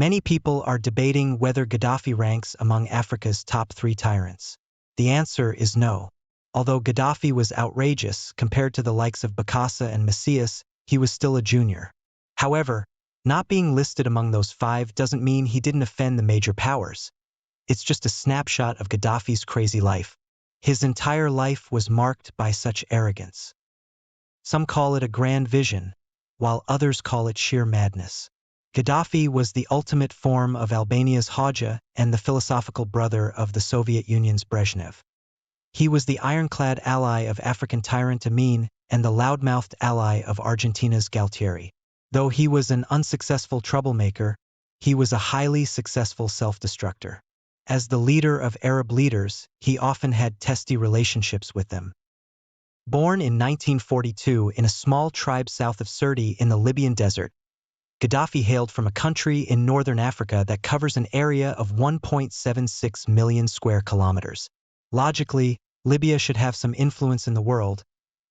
Many people are debating whether Gaddafi ranks among Africa's top 3 tyrants. The answer is no. Although Gaddafi was outrageous compared to the likes of Bokassa and Messias, he was still a junior. However, not being listed among those 5 doesn't mean he didn't offend the major powers. It's just a snapshot of Gaddafi's crazy life. His entire life was marked by such arrogance. Some call it a grand vision, while others call it sheer madness. Gaddafi was the ultimate form of Albania's Hoxha and the philosophical brother of the Soviet Union's Brezhnev. He was the ironclad ally of African tyrant Amin and the loudmouthed ally of Argentina's Galtieri. Though he was an unsuccessful troublemaker, he was a highly successful self-destructor. As the leader of Arab leaders, he often had testy relationships with them. Born in 1942 in a small tribe south of Sirte in the Libyan desert, Gaddafi hailed from a country in northern Africa that covers an area of 1.76 million square kilometers. Logically, Libya should have some influence in the world,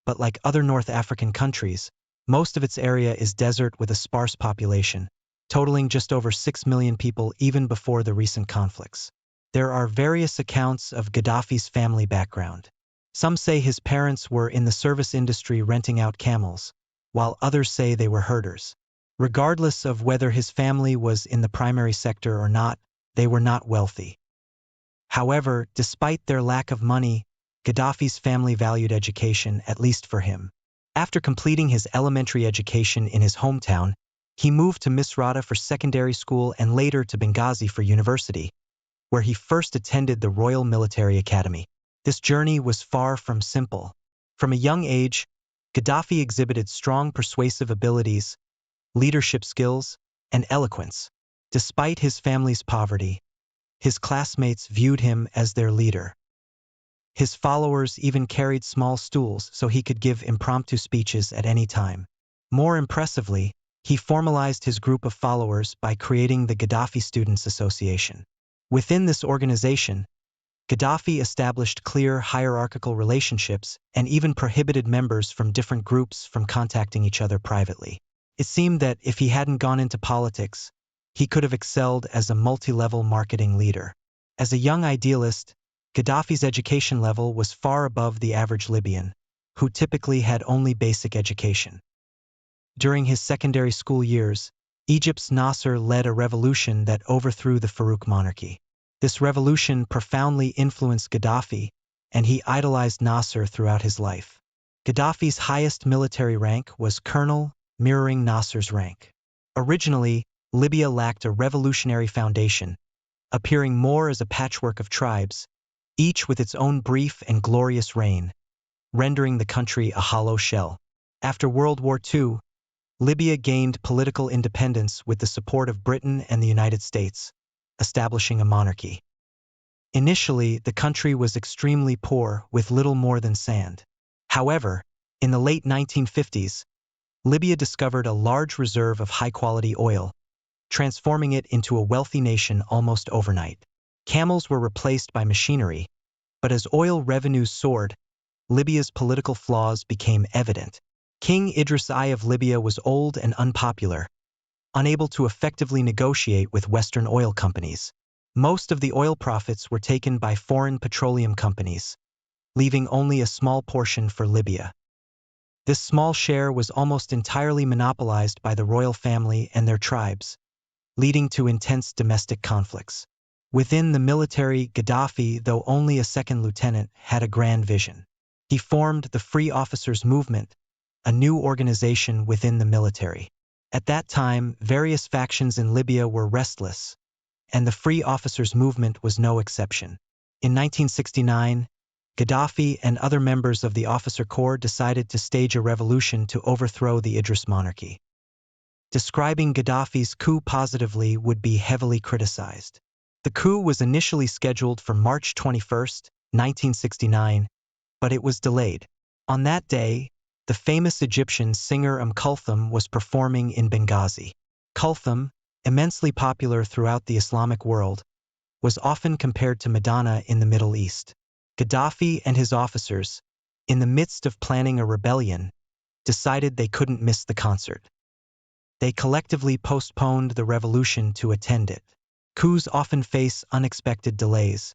but like other North African countries, most of its area is desert with a sparse population, totaling just over 6 million people even before the recent conflicts. There are various accounts of Gaddafi's family background. Some say his parents were in the service industry renting out camels, while others say they were herders. Regardless of whether his family was in the primary sector or not, they were not wealthy. However, despite their lack of money, Gaddafi's family valued education, at least for him. After completing his elementary education in his hometown, he moved to Misrata for secondary school and later to Benghazi for university, where he first attended the Royal Military Academy. This journey was far from simple. From a young age, Gaddafi exhibited strong persuasive abilities, leadership skills, and eloquence. Despite his family's poverty, his classmates viewed him as their leader. His followers even carried small stools so he could give impromptu speeches at any time. More impressively, he formalized his group of followers by creating the Gaddafi Students Association. Within this organization, Gaddafi established clear hierarchical relationships and even prohibited members from different groups from contacting each other privately. It seemed that if he hadn't gone into politics, he could have excelled as a multi-level marketing leader. As a young idealist, Gaddafi's education level was far above the average Libyan, who typically had only basic education. During his secondary school years, Egypt's Nasser led a revolution that overthrew the Farouk monarchy. This revolution profoundly influenced Gaddafi, and he idolized Nasser throughout his life. Gaddafi's highest military rank was colonel, mirroring Nasser's rank. Originally, Libya lacked a revolutionary foundation, appearing more as a patchwork of tribes, each with its own brief and glorious reign, rendering the country a hollow shell. After World War II, Libya gained political independence with the support of Britain and the United States, establishing a monarchy. Initially, the country was extremely poor with little more than sand. However, in the late 1950s, Libya discovered a large reserve of high-quality oil, transforming it into a wealthy nation almost overnight. Camels were replaced by machinery, but as oil revenues soared, Libya's political flaws became evident. King Idris I of Libya was old and unpopular, unable to effectively negotiate with Western oil companies. Most of the oil profits were taken by foreign petroleum companies, leaving only a small portion for Libya. This small share was almost entirely monopolized by the royal family and their tribes, leading to intense domestic conflicts. Within the military, Gaddafi, though only a second lieutenant, had a grand vision. He formed the Free Officers Movement, a new organization within the military. At that time, various factions in Libya were restless, and the Free Officers Movement was no exception. In 1969, Gaddafi and other members of the officer corps decided to stage a revolution to overthrow the Idris monarchy. Describing Gaddafi's coup positively would be heavily criticized. The coup was initially scheduled for March 21, 1969, but it was delayed. On that day, the famous Egyptian singer Kulthum was performing in Benghazi. Kulthum, immensely popular throughout the Islamic world, was often compared to Madonna in the Middle East. Gaddafi and his officers, in the midst of planning a rebellion, decided they couldn't miss the concert. They collectively postponed the revolution to attend it. Coups often face unexpected delays,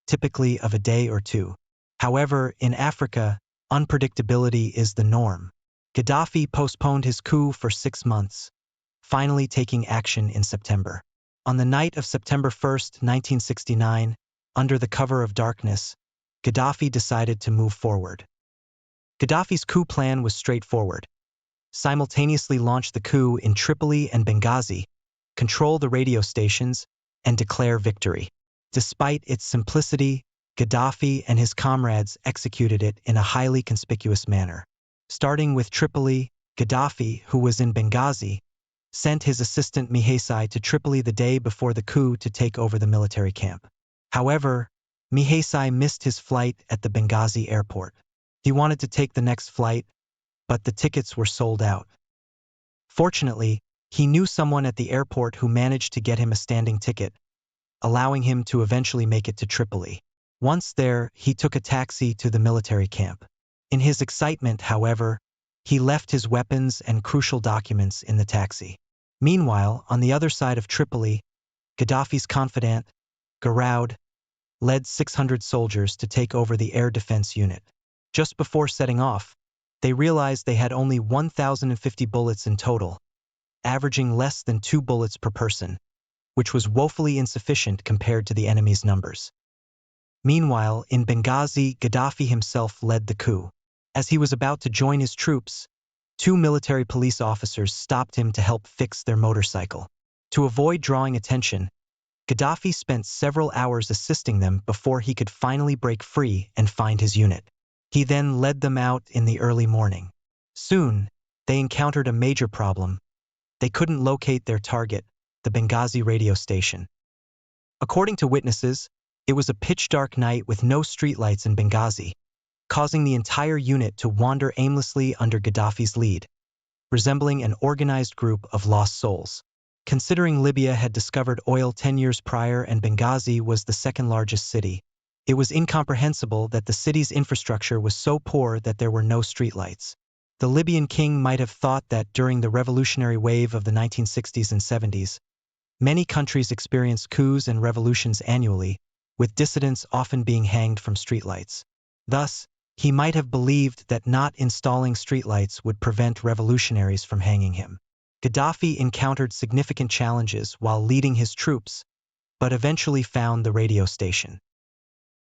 typically of a day or two. However, in Africa, unpredictability is the norm. Gaddafi postponed his coup for 6 months, finally taking action in September. On the night of September 1, 1969, under the cover of darkness, Gaddafi decided to move forward. Gaddafi's coup plan was straightforward. Simultaneously launch the coup in Tripoli and Benghazi, control the radio stations, and declare victory. Despite its simplicity, Gaddafi and his comrades executed it in a highly conspicuous manner. Starting with Tripoli, Gaddafi, who was in Benghazi, sent his assistant Mihaisai to Tripoli the day before the coup to take over the military camp. However, Mihaisai missed his flight at the Benghazi airport. He wanted to take the next flight, but the tickets were sold out. Fortunately, he knew someone at the airport who managed to get him a standing ticket, allowing him to eventually make it to Tripoli. Once there, he took a taxi to the military camp. In his excitement, however, he left his weapons and crucial documents in the taxi. Meanwhile, on the other side of Tripoli, Gaddafi's confidant, Garaud, led 600 soldiers to take over the air defense unit. Just before setting off, they realized they had only 1,050 bullets in total, averaging less than 2 bullets per person, which was woefully insufficient compared to the enemy's numbers. Meanwhile, in Benghazi, Gaddafi himself led the coup. As he was about to join his troops, 2 military police officers stopped him to help fix their motorcycle. To avoid drawing attention, Gaddafi spent several hours assisting them before he could finally break free and find his unit. He then led them out in the early morning. Soon, they encountered a major problem. They couldn't locate their target, the Benghazi radio station. According to witnesses, it was a pitch-dark night with no streetlights in Benghazi, causing the entire unit to wander aimlessly under Gaddafi's lead, resembling an organized group of lost souls. Considering Libya had discovered oil 10 years prior and Benghazi was the second-largest city, it was incomprehensible that the city's infrastructure was so poor that there were no streetlights. The Libyan king might have thought that during the revolutionary wave of the 1960s and 70s, many countries experienced coups and revolutions annually, with dissidents often being hanged from streetlights. Thus, he might have believed that not installing streetlights would prevent revolutionaries from hanging him. Gaddafi encountered significant challenges while leading his troops, but eventually found the radio station.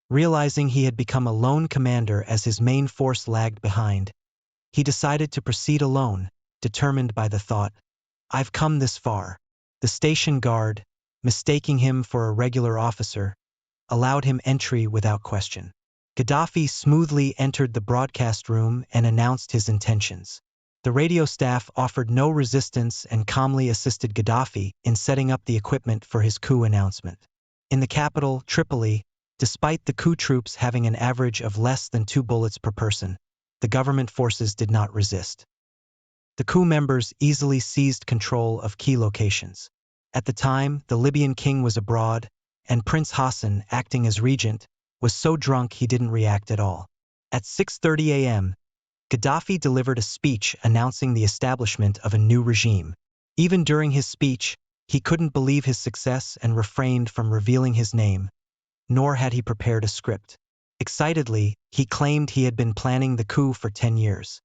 Realizing he had become a lone commander as his main force lagged behind, he decided to proceed alone, determined by the thought, "I've come this far." The station guard, mistaking him for a regular officer, allowed him entry without question. Gaddafi smoothly entered the broadcast room and announced his intentions. The radio staff offered no resistance and calmly assisted Gaddafi in setting up the equipment for his coup announcement. In the capital, Tripoli, despite the coup troops having an average of less than 2 bullets per person, the government forces did not resist. The coup members easily seized control of key locations. At the time, the Libyan king was abroad, and Prince Hassan, acting as regent, was so drunk he didn't react at all. At 6:30 a.m., Gaddafi delivered a speech announcing the establishment of a new regime. Even during his speech, he couldn't believe his success and refrained from revealing his name, nor had he prepared a script. Excitedly, he claimed he had been planning the coup for 10 years.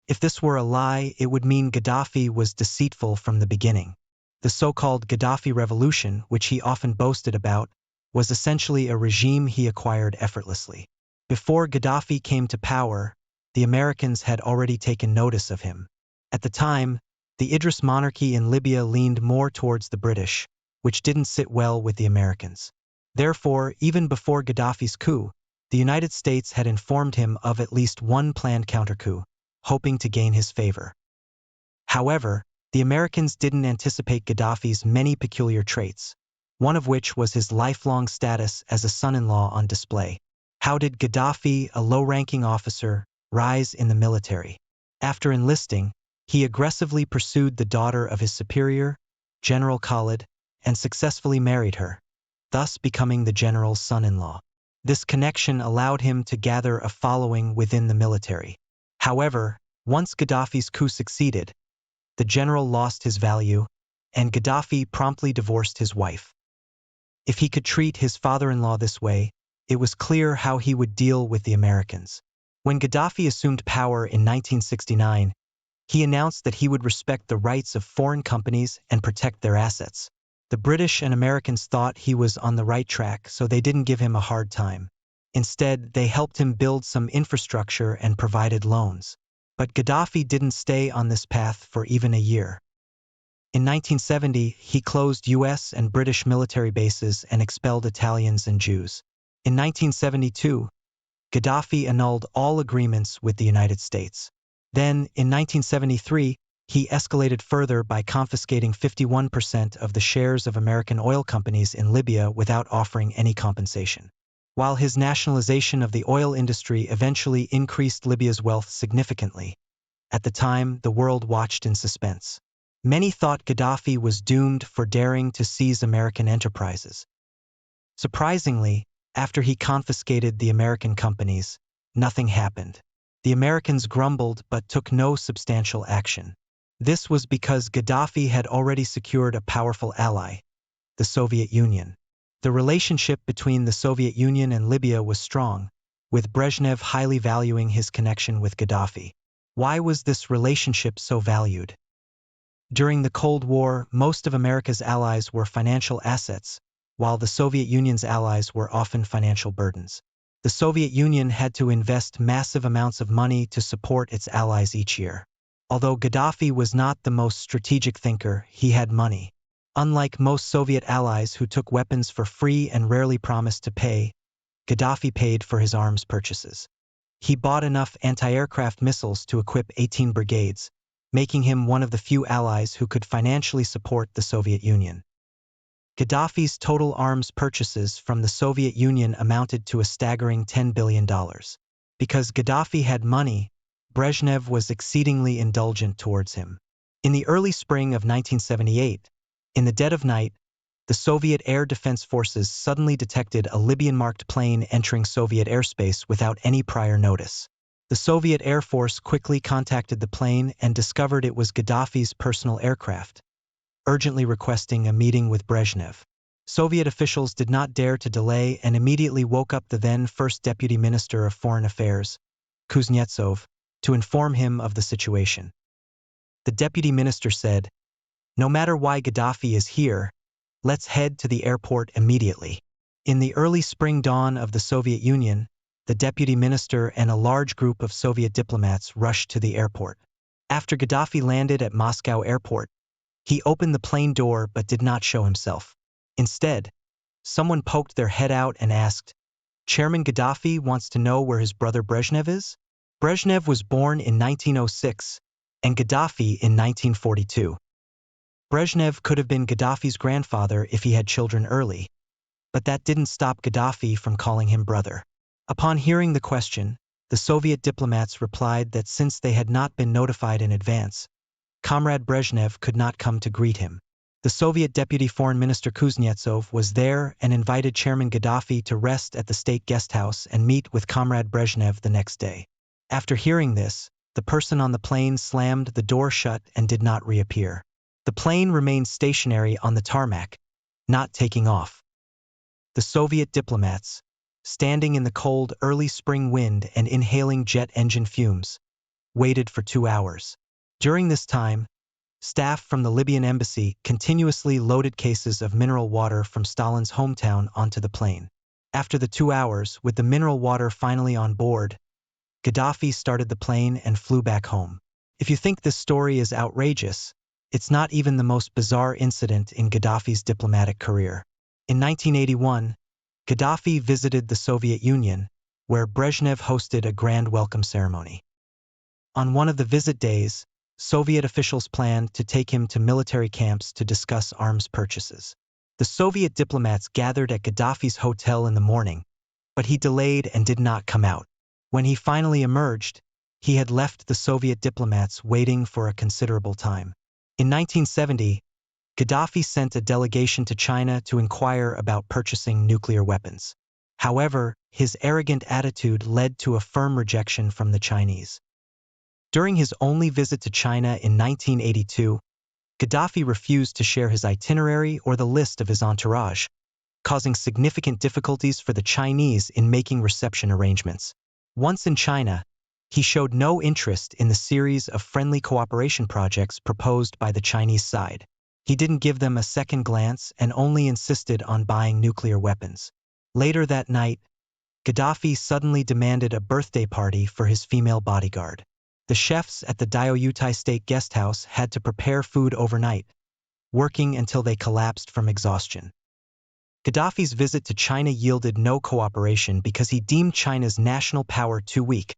If this were a lie, it would mean Gaddafi was deceitful from the beginning. The so-called Gaddafi revolution, which he often boasted about, was essentially a regime he acquired effortlessly. Before Gaddafi came to power, the Americans had already taken notice of him. At the time, the Idris monarchy in Libya leaned more towards the British, which didn't sit well with the Americans. Therefore, even before Gaddafi's coup, the United States had informed him of at least one planned counter-coup, hoping to gain his favor. However, the Americans didn't anticipate Gaddafi's many peculiar traits, one of which was his lifelong status as a son-in-law on display. How did Gaddafi, a low-ranking officer, rise in the military? After enlisting, he aggressively pursued the daughter of his superior, General Khalid, and successfully married her, thus becoming the general's son-in-law. This connection allowed him to gather a following within the military. However, once Gaddafi's coup succeeded, the general lost his value, and Gaddafi promptly divorced his wife. If he could treat his father-in-law this way, it was clear how he would deal with the Americans. When Gaddafi assumed power in 1969, he announced that he would respect the rights of foreign companies and protect their assets. The British and Americans thought he was on the right track, so they didn't give him a hard time. Instead, they helped him build some infrastructure and provided loans. But Gaddafi didn't stay on this path for even a year. In 1970, he closed US and British military bases and expelled Italians and Jews. In 1972, Gaddafi annulled all agreements with the United States. Then, in 1973, he escalated further by confiscating 51% of the shares of American oil companies in Libya without offering any compensation. While his nationalization of the oil industry eventually increased Libya's wealth significantly, at the time, the world watched in suspense. Many thought Gaddafi was doomed for daring to seize American enterprises. Surprisingly, after he confiscated the American companies, nothing happened. The Americans grumbled but took no substantial action. This was because Gaddafi had already secured a powerful ally, the Soviet Union. The relationship between the Soviet Union and Libya was strong, with Brezhnev highly valuing his connection with Gaddafi. Why was this relationship so valued? During the Cold War, most of America's allies were financial assets, while the Soviet Union's allies were often financial burdens. The Soviet Union had to invest massive amounts of money to support its allies each year. Although Gaddafi was not the most strategic thinker, he had money. Unlike most Soviet allies who took weapons for free and rarely promised to pay, Gaddafi paid for his arms purchases. He bought enough anti-aircraft missiles to equip 18 brigades, making him one of the few allies who could financially support the Soviet Union. Gaddafi's total arms purchases from the Soviet Union amounted to a staggering $10 billion. Because Gaddafi had money, Brezhnev was exceedingly indulgent towards him. In the early spring of 1978, in the dead of night, the Soviet Air Defense Forces suddenly detected a Libyan-marked plane entering Soviet airspace without any prior notice. The Soviet Air Force quickly contacted the plane and discovered it was Gaddafi's personal aircraft, urgently requesting a meeting with Brezhnev. Soviet officials did not dare to delay and immediately woke up the then First Deputy Minister of Foreign Affairs, Kuznetsov, to inform him of the situation. The deputy minister said, "No matter why Gaddafi is here, let's head to the airport immediately." In the early spring dawn of the Soviet Union, the deputy minister and a large group of Soviet diplomats rushed to the airport. After Gaddafi landed at Moscow airport, he opened the plane door but did not show himself. Instead, someone poked their head out and asked, "Chairman Gaddafi wants to know where his brother Brezhnev is?" Brezhnev was born in 1906 and Gaddafi in 1942. Brezhnev could have been Gaddafi's grandfather if he had children early, but that didn't stop Gaddafi from calling him brother. Upon hearing the question, the Soviet diplomats replied that since they had not been notified in advance, Comrade Brezhnev could not come to greet him. The Soviet Deputy Foreign Minister Kuznetsov was there and invited Chairman Gaddafi to rest at the state guest house and meet with Comrade Brezhnev the next day. After hearing this, the person on the plane slammed the door shut and did not reappear. The plane remained stationary on the tarmac, not taking off. The Soviet diplomats, standing in the cold early spring wind and inhaling jet engine fumes, waited for 2 hours. During this time, staff from the Libyan embassy continuously loaded cases of mineral water from Stalin's hometown onto the plane. After the 2 hours, with the mineral water finally on board, Gaddafi started the plane and flew back home. If you think this story is outrageous, it's not even the most bizarre incident in Gaddafi's diplomatic career. In 1981, Gaddafi visited the Soviet Union, where Brezhnev hosted a grand welcome ceremony. On one of the visit days, Soviet officials planned to take him to military camps to discuss arms purchases. The Soviet diplomats gathered at Gaddafi's hotel in the morning, but he delayed and did not come out. When he finally emerged, he had left the Soviet diplomats waiting for a considerable time. In 1970, Gaddafi sent a delegation to China to inquire about purchasing nuclear weapons. However, his arrogant attitude led to a firm rejection from the Chinese. During his only visit to China in 1982, Gaddafi refused to share his itinerary or the list of his entourage, causing significant difficulties for the Chinese in making reception arrangements. Once in China, he showed no interest in the series of friendly cooperation projects proposed by the Chinese side. He didn't give them a second glance and only insisted on buying nuclear weapons. Later that night, Gaddafi suddenly demanded a birthday party for his female bodyguard. The chefs at the Diaoyutai State Guesthouse had to prepare food overnight, working until they collapsed from exhaustion. Gaddafi's visit to China yielded no cooperation because he deemed China's national power too weak,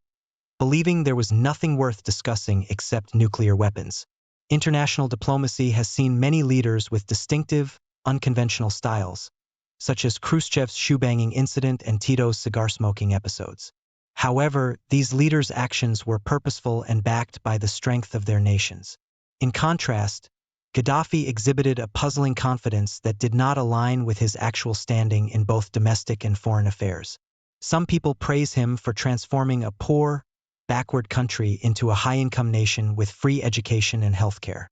believing there was nothing worth discussing except nuclear weapons. International diplomacy has seen many leaders with distinctive, unconventional styles, such as Khrushchev's shoe-banging incident and Tito's cigar-smoking episodes. However, these leaders' actions were purposeful and backed by the strength of their nations. In contrast, Gaddafi exhibited a puzzling confidence that did not align with his actual standing in both domestic and foreign affairs. Some people praise him for transforming a poor, backward country into a high-income nation with free education and healthcare.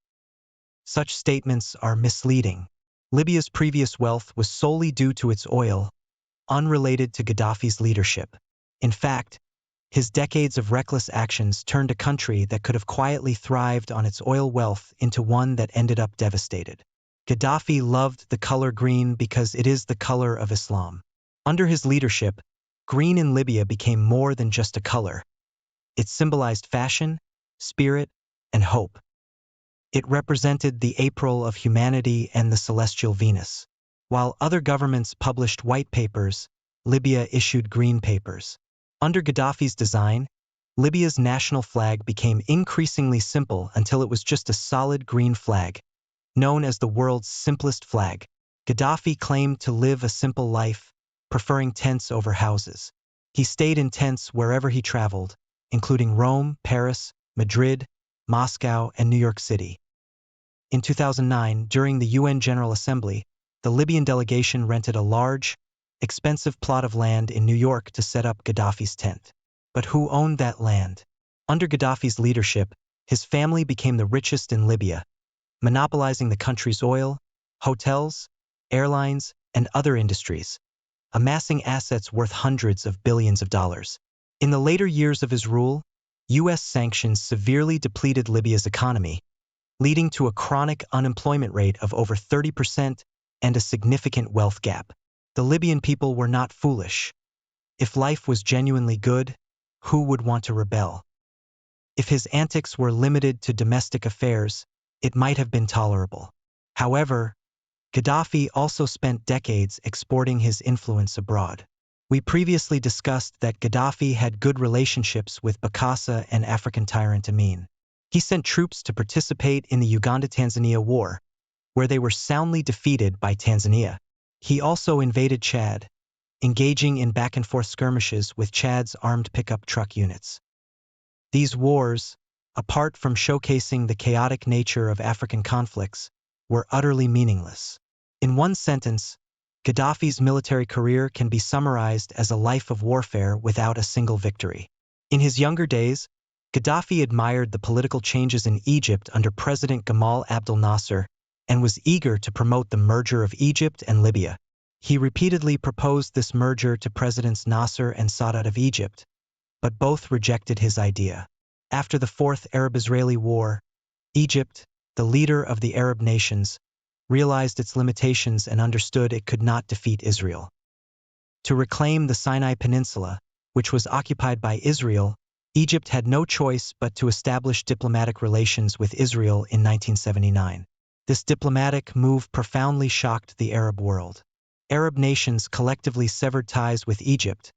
Such statements are misleading. Libya's previous wealth was solely due to its oil, unrelated to Gaddafi's leadership. In fact, his decades of reckless actions turned a country that could have quietly thrived on its oil wealth into one that ended up devastated. Gaddafi loved the color green because it is the color of Islam. Under his leadership, green in Libya became more than just a color. It symbolized fashion, spirit, and hope. It represented the April of humanity and the celestial Venus. While other governments published white papers, Libya issued green papers. Under Gaddafi's design, Libya's national flag became increasingly simple until it was just a solid green flag, known as the world's simplest flag. Gaddafi claimed to live a simple life, preferring tents over houses. He stayed in tents wherever he traveled, including Rome, Paris, Madrid, Moscow, and New York City. In 2009, during the UN General Assembly, the Libyan delegation rented a large, expensive plot of land in New York to set up Gaddafi's tent. But who owned that land? Under Gaddafi's leadership, his family became the richest in Libya, monopolizing the country's oil, hotels, airlines, and other industries, amassing assets worth hundreds of billions of dollars. In the later years of his rule, U.S. sanctions severely depleted Libya's economy, leading to a chronic unemployment rate of over 30% and a significant wealth gap. The Libyan people were not foolish. If life was genuinely good, who would want to rebel? If his antics were limited to domestic affairs, it might have been tolerable. However, Gaddafi also spent decades exporting his influence abroad. We previously discussed that Gaddafi had good relationships with Bokassa and African tyrant Amin. He sent troops to participate in the Uganda-Tanzania War, where they were soundly defeated by Tanzania. He also invaded Chad, engaging in back-and-forth skirmishes with Chad's armed pickup truck units. These wars, apart from showcasing the chaotic nature of African conflicts, were utterly meaningless. In one sentence, Gaddafi's military career can be summarized as a life of warfare without a single victory. In his younger days, Gaddafi admired the political changes in Egypt under President Gamal Abdel Nasser and was eager to promote the merger of Egypt and Libya. He repeatedly proposed this merger to Presidents Nasser and Sadat of Egypt, but both rejected his idea. After the Fourth Arab-Israeli War, Egypt, the leader of the Arab nations, realized its limitations and understood it could not defeat Israel. To reclaim the Sinai Peninsula, which was occupied by Israel, Egypt had no choice but to establish diplomatic relations with Israel in 1979. This diplomatic move profoundly shocked the Arab world. Arab nations collectively severed ties with Egypt,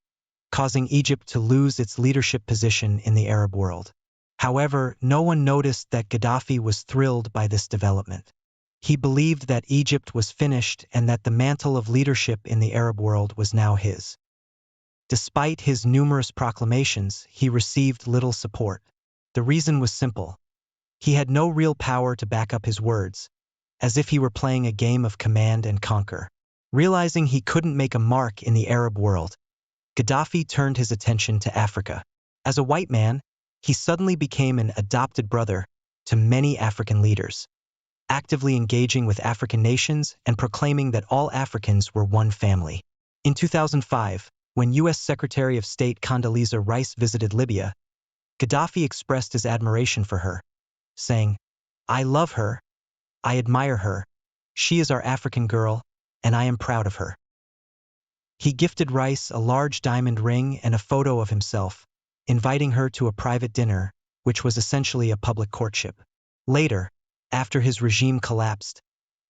causing Egypt to lose its leadership position in the Arab world. However, no one noticed that Gaddafi was thrilled by this development. He believed that Egypt was finished and that the mantle of leadership in the Arab world was now his. Despite his numerous proclamations, he received little support. The reason was simple. He had no real power to back up his words, as if he were playing a game of command and conquer. Realizing he couldn't make a mark in the Arab world, Gaddafi turned his attention to Africa. As a white man, He suddenly became an adopted brother to many African leaders, actively engaging with African nations and proclaiming that all Africans were one family. In 2005, when U.S. Secretary of State Condoleezza Rice visited Libya, Gaddafi expressed his admiration for her, saying, "I love her, I admire her, she is our African girl, and I am proud of her." He gifted Rice a large diamond ring and a photo of himself, inviting her to a private dinner, which was essentially a public courtship. Later, after his regime collapsed,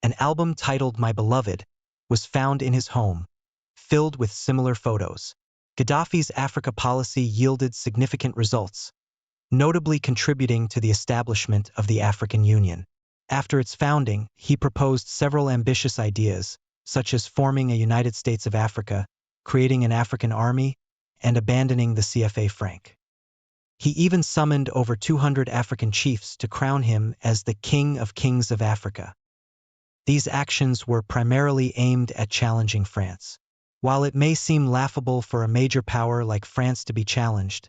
an album titled My Beloved was found in his home, filled with similar photos. Gaddafi's Africa policy yielded significant results, notably contributing to the establishment of the African Union. After its founding, he proposed several ambitious ideas, such as forming a United States of Africa, creating an African army, and abandoning the CFA franc. He even summoned over 200 African chiefs to crown him as the King of Kings of Africa. These actions were primarily aimed at challenging France. While it may seem laughable for a major power like France to be challenged,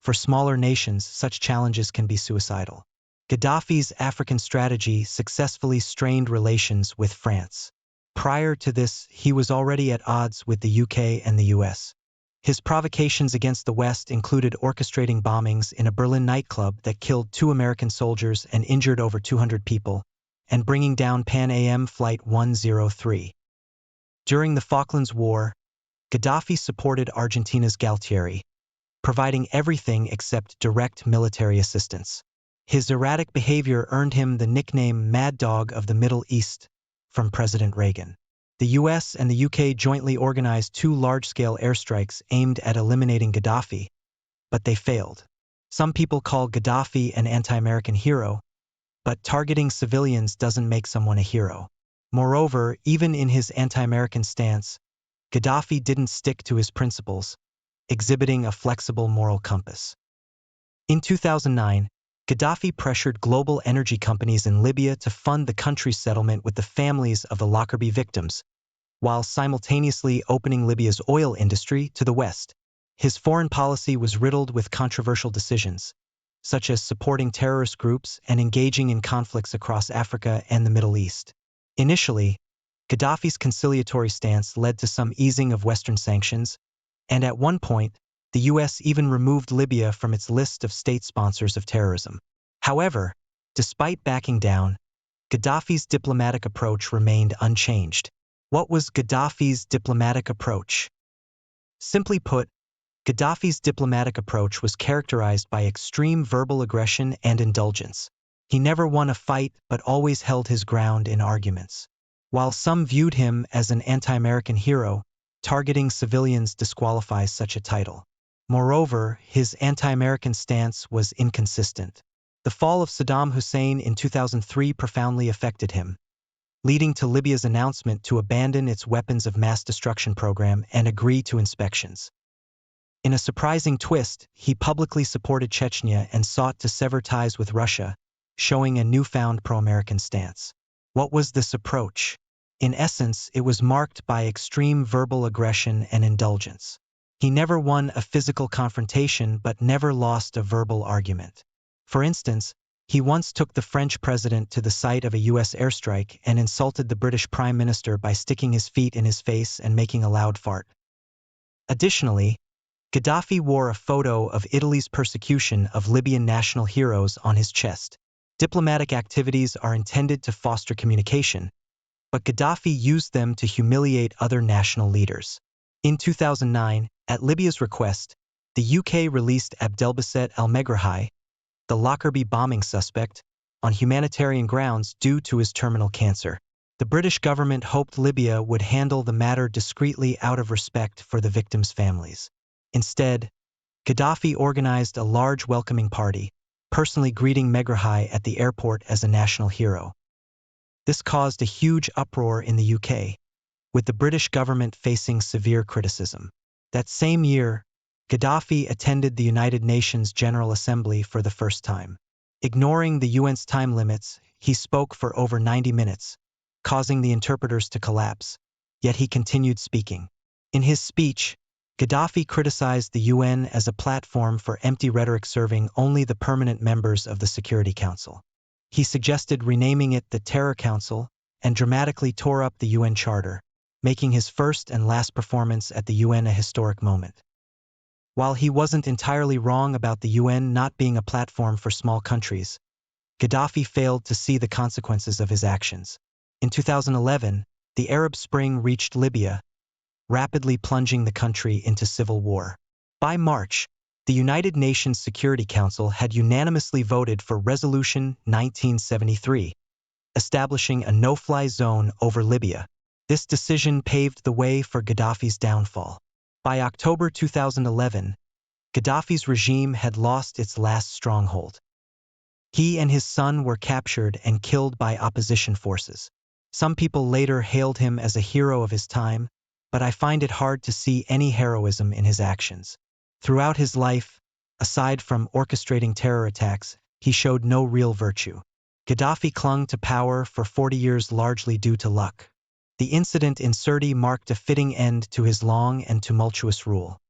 for smaller nations such challenges can be suicidal. Gaddafi's African strategy successfully strained relations with France. Prior to this, he was already at odds with the UK and the US. His provocations against the West included orchestrating bombings in a Berlin nightclub that killed 2 American soldiers and injured over 200 people, and bringing down Pan Am Flight 103. During the Falklands War, Gaddafi supported Argentina's Galtieri, providing everything except direct military assistance. His erratic behavior earned him the nickname Mad Dog of the Middle East from President Reagan. The US and the UK jointly organized 2 large-scale airstrikes aimed at eliminating Gaddafi, but they failed. Some people call Gaddafi an anti-American hero, but targeting civilians doesn't make someone a hero. Moreover, even in his anti-American stance, Gaddafi didn't stick to his principles, exhibiting a flexible moral compass. In 2009, Gaddafi pressured global energy companies in Libya to fund the country's settlement with the families of the Lockerbie victims, while simultaneously opening Libya's oil industry to the West. His foreign policy was riddled with controversial decisions, such as supporting terrorist groups and engaging in conflicts across Africa and the Middle East. Initially, Gaddafi's conciliatory stance led to some easing of Western sanctions, and at one point, the US even removed Libya from its list of state sponsors of terrorism. However, despite backing down, Gaddafi's diplomatic approach remained unchanged. What was Gaddafi's diplomatic approach? Simply put, Gaddafi's diplomatic approach was characterized by extreme verbal aggression and indulgence. He never won a fight but always held his ground in arguments. While some viewed him as an anti-American hero, targeting civilians disqualifies such a title. Moreover, his anti-American stance was inconsistent. The fall of Saddam Hussein in 2003 profoundly affected him, leading to Libya's announcement to abandon its weapons of mass destruction program and agree to inspections. In a surprising twist, he publicly supported Chechnya and sought to sever ties with Russia, showing a newfound pro-American stance. What was this approach? In essence, it was marked by extreme verbal aggression and indulgence. He never won a physical confrontation but never lost a verbal argument. For instance, he once took the French president to the site of a US airstrike and insulted the British Prime Minister by sticking his feet in his face and making a loud fart. Additionally, Gaddafi wore a photo of Italy's persecution of Libyan national heroes on his chest. Diplomatic activities are intended to foster communication, but Gaddafi used them to humiliate other national leaders. In 2009, at Libya's request, the UK released Abdelbasset al-Megrahi, the Lockerbie bombing suspect, on humanitarian grounds due to his terminal cancer. The British government hoped Libya would handle the matter discreetly out of respect for the victims' families. Instead, Gaddafi organized a large welcoming party, personally greeting Megrahi at the airport as a national hero. This caused a huge uproar in the UK, with the British government facing severe criticism. That same year, Gaddafi attended the United Nations General Assembly for the first time. Ignoring the UN's time limits, he spoke for over 90 minutes, causing the interpreters to collapse, yet he continued speaking. In his speech, Gaddafi criticized the UN as a platform for empty rhetoric serving only the permanent members of the Security Council. He suggested renaming it the Terror Council and dramatically tore up the UN Charter, making his first and last performance at the UN a historic moment. While he wasn't entirely wrong about the UN not being a platform for small countries, Gaddafi failed to see the consequences of his actions. In 2011, the Arab Spring reached Libya, rapidly plunging the country into civil war. By March, the United Nations Security Council had unanimously voted for Resolution 1973, establishing a no-fly zone over Libya. This decision paved the way for Gaddafi's downfall. By October 2011, Gaddafi's regime had lost its last stronghold. He and his son were captured and killed by opposition forces. Some people later hailed him as a hero of his time, but I find it hard to see any heroism in his actions. Throughout his life, aside from orchestrating terror attacks, he showed no real virtue. Gaddafi clung to power for 40 years largely due to luck. The incident in Sirte marked a fitting end to his long and tumultuous rule.